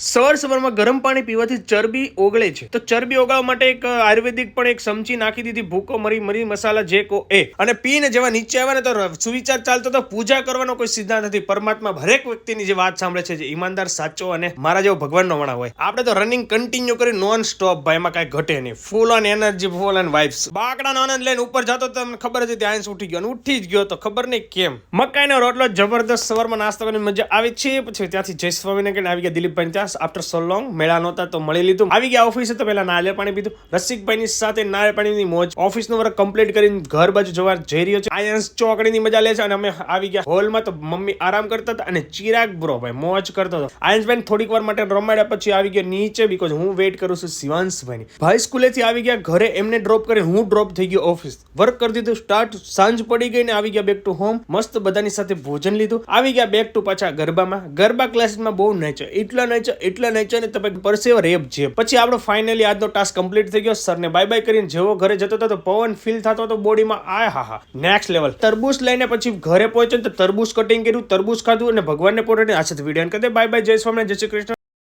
સવારમાં ગરમ પાણી પીવાથી ચરબી ઓગળે છે. તો ચરબી ઓગાળવા માટે એક આયુર્વેદિક પણ એક ચમચી નાખી દીધી, ભૂકો મરી મસાલા જે કો એ, અને પીને જેવા નીચે આવે ને તો સુવિચાર ચાલતો તો પૂજા કરવાનો કોઈ સિદ્ધાંત નથી. પરમાત્મા હરેક વ્યક્તિની જે વાત સાંભળે છે, જે ઈમાનદાર સાચો અને મારા જેવો ભગવાનનો વણા હોય. આપણે તો રનિંગ કન્ટિન્યુ કરી નોન સ્ટોપ, ભાઈ એમાં કાંઈ ઘટે નહીં. Full on energy, full on vibes. બાકડાનો આનંદ લઈને ઉપર જતો તમને ખબર હતી ત્યાં ઉઠી ગયો, અને ઉઠી જ ગયો તો ખબર નહીં કેમ. મકાઈનો રોટલો જબરદસ્ત સવારમાં નાસ્તો કરીને મજા આવી છે. પછી ત્યાંથી જય સ્વામીને કહીને આવી ગયા દિલીપભાઈ ત્યાં. આફ્ટર સો લોંગ મેળા નહોતા તો મળી લીધું. આવી ગયા ઓફિસે તો પહેલા નારિયેળ પાણી પીધું. રસિકભાઈની સાથે નારિયેળ પાણીની મોજ. ઓફિસનો વર્ક કમ્પ્લીટ કરીને ઘર બાજુ જવા જઈ રહ્યો છે. આયન્સ ચોકડીની મજા લે છે, અને અમે આવી ગયા હોલમાં તો મમ્મી આરામ કરતા હતા અને ચિરાગ બ્રો ભાઈ મોજ કરતો હતો. આયન્સભાઈ થોડીક વાર માટે રમાડ્યા પછી આવી ગયો નીચે, બીકોઝ હું વેઇટ કરું છું શિવાંશભાઈની. ભાઈ સ્કૂલેથી આવી ગયા ઘરે, એમને ડ્રોપ કરી હું ડ્રોપ થઈ ગયો ઓફિસ. વર્ક કરી દીધું સ્ટાર્ટ. સાંજ પડી ગઈ ને આવી ગયા બેક ટુ હોમ. મસ્ત બધાની સાથે ભોજન લીધું. આવી ગયા બેક ટુ પાછા ગરબામાં. ગરબા ક્લાસીસમાં બહુ નાચ્યો, એટલા નાચ્યો ને તમે પરસેવા રેપ છે. પછી આપણો ફાઇનલી આજનો ટાસ્ક કમ્પ્લીટ થઈ ગયો. સરને બાય બાય કરીને જેવો ઘરે જતો હતો તો પવન ફીલ થતો હતો બોડીમાં. હા નેક્સ્ટ લેવલ. તરબૂચ લઈને પછી ઘરે પહોંચ્યો તો તરબૂચ કટિંગ કર્યું, તરબૂચ ખાધું અને ભગવાનને પોતાની આશીર્વાદ વિડીયો કરી દે. બાય બાય, જય સ્વામિનારાયણ, જય શ્રી કૃષ્ણ.